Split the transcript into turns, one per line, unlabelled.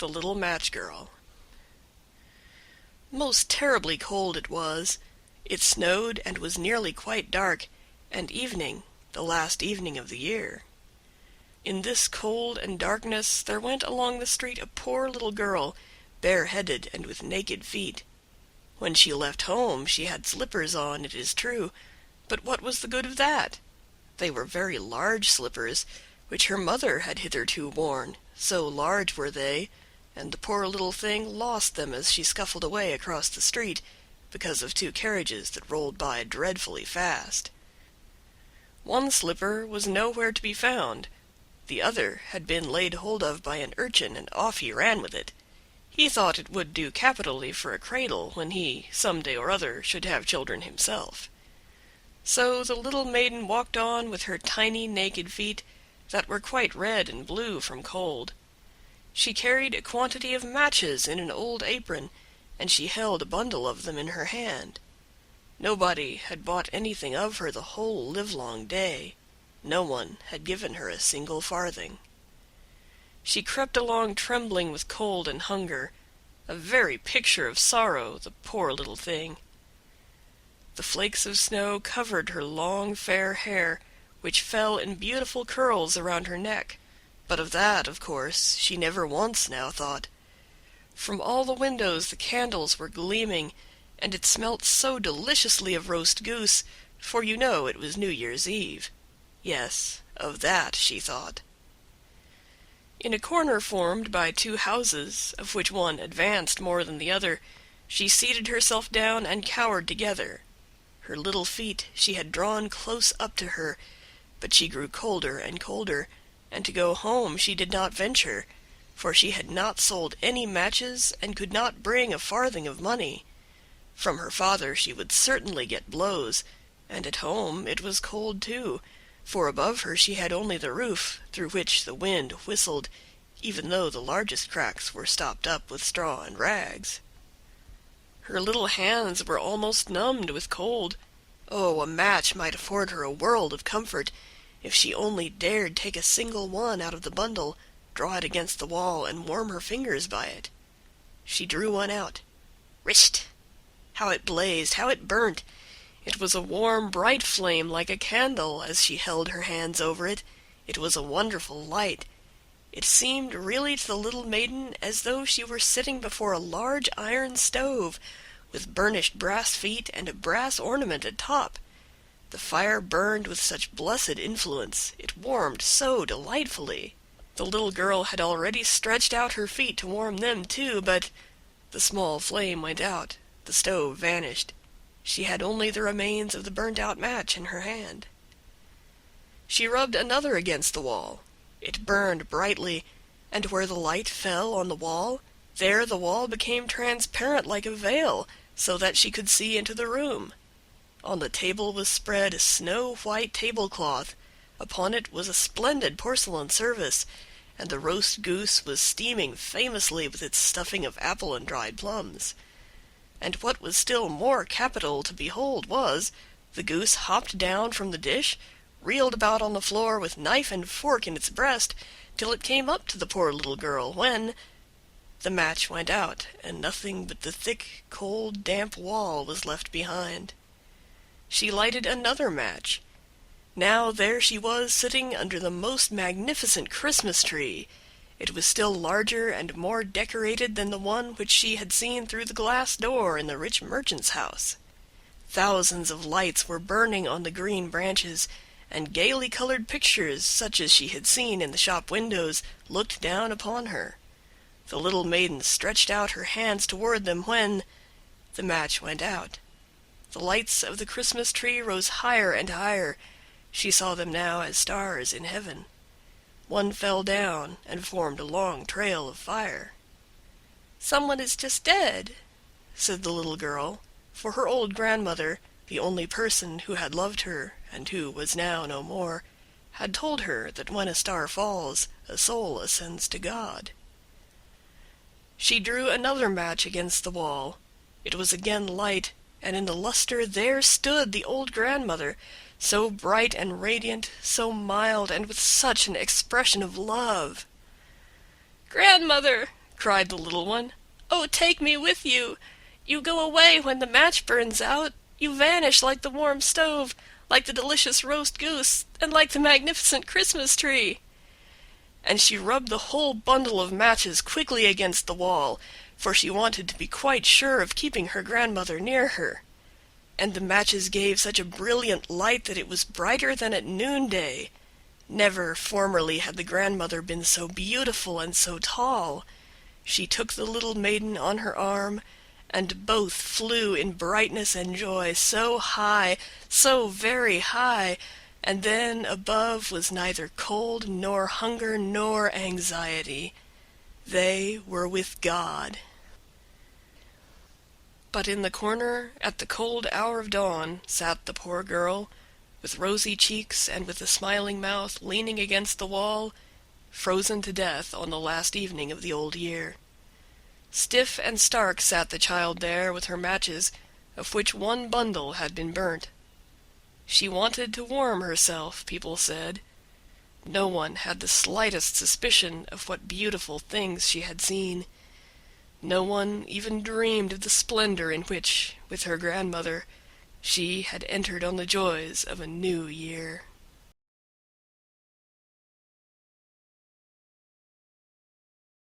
The Little Match Girl. Most terribly cold it was. It snowed and was nearly quite dark, and evening, the last evening of the year. In this cold and darkness there went along the street a poor little girl, bareheaded and with naked feet. When she left home she had slippers on, it is true, but what was the good of that? They were very large slippers, which her mother had hitherto worn, so large were they, and the poor little thing lost them as she scuffled away across the street, because of two carriages that rolled by dreadfully fast. One slipper was nowhere to be found. The other had been laid hold of by an urchin, and off he ran with it. He thought it would do capitally for a cradle when he, some day or other, should have children himself. So the little maiden walked on with her tiny naked feet, that were quite red and blue from cold. She carried a quantity of matches in an old apron, and she held a bundle of them in her hand. Nobody had bought anything of her the whole livelong day. No one had given her a single farthing. She crept along trembling with cold and hunger, a very picture of sorrow, the poor little thing. The flakes of snow covered her long fair hair, which fell in beautiful curls around her neck, but of that, of course, she never once now thought. From all the windows the candles were gleaming, and it smelt so deliciously of roast goose, for you know it was New Year's Eve. Yes, of that she thought. In a corner formed by two houses, of which one advanced more than the other, she seated herself down and cowered together. Her little feet she had drawn close up to her, but she grew colder and colder, and to go home she did not venture, for she had not sold any matches and could not bring a farthing of money. From her father she would certainly get blows, and at home it was cold too, for above her she had only the roof, through which the wind whistled, even though the largest cracks were stopped up with straw and rags. Her little hands were almost numbed with cold. Oh, a match might afford her a world of comfort, if she only dared take a single one out of the bundle, draw it against the wall, and warm her fingers by it. She drew one out. Risht! How it blazed, how it burnt! It was a warm, bright flame like a candle as she held her hands over it. It was a wonderful light. It seemed really to the little maiden as though she were sitting before a large iron stove, with burnished brass feet and a brass ornament at top. The fire burned with such blessed influence, it warmed so delightfully. The little girl had already stretched out her feet to warm them too, but the small flame went out, the stove vanished. She had only the remains of the burnt-out match in her hand. She rubbed another against the wall. It burned brightly, and where the light fell on the wall, there the wall became transparent like a veil, so that she could see into the room. On the table was spread a snow-white tablecloth. Upon it was a splendid porcelain service, and the roast goose was steaming famously with its stuffing of apple and dried plums. And what was still more capital to behold was, the goose hopped down from the dish, reeled about on the floor with knife and fork in its breast, till it came up to the poor little girl, when the match went out, and nothing but the thick, cold, damp wall was left behind. She lighted another match. Now there she was sitting under the most magnificent Christmas tree. It was still larger and more decorated than the one which she had seen through the glass door in the rich merchant's house. Thousands of lights were burning on the green branches, and gaily colored pictures, such as she had seen in the shop windows, looked down upon her. The little maiden stretched out her hands toward them when the match went out. The lights of the Christmas tree rose higher and higher. She saw them now as stars in heaven. One fell down and formed a long trail of fire. "Someone is just dead," said the little girl, for her old grandmother, the only person who had loved her and who was now no more, had told her that when a star falls, a soul ascends to God. She drew another match against the wall. It was again light, and in the luster there stood the old grandmother, so bright and radiant, so mild, and with such an expression of love. "Grandmother, cried the little one. "Oh, take me with you! You go away when the match burns out. You vanish like the warm stove, like the delicious roast goose, and like the magnificent Christmas tree." And she rubbed the whole bundle of matches quickly against the wall, for she wanted to be quite sure of keeping her grandmother near her. And the matches gave such a brilliant light that it was brighter than at noonday. Never formerly had the grandmother been so beautiful and so tall. She took the little maiden on her arm, and both flew in brightness and joy so high, so very high, and then above was neither cold nor hunger nor anxiety. They were with God. But in the corner, at the cold hour of dawn, sat the poor girl, with rosy cheeks and with a smiling mouth, leaning against the wall, frozen to death on the last evening of the old year. Stiff and stark sat the child there with her matches, of which one bundle had been burnt. She wanted to warm herself, people said. No one had the slightest suspicion of what beautiful things she had seen. No one even dreamed of the splendor in which, with her grandmother, she had entered on the joys of a new year.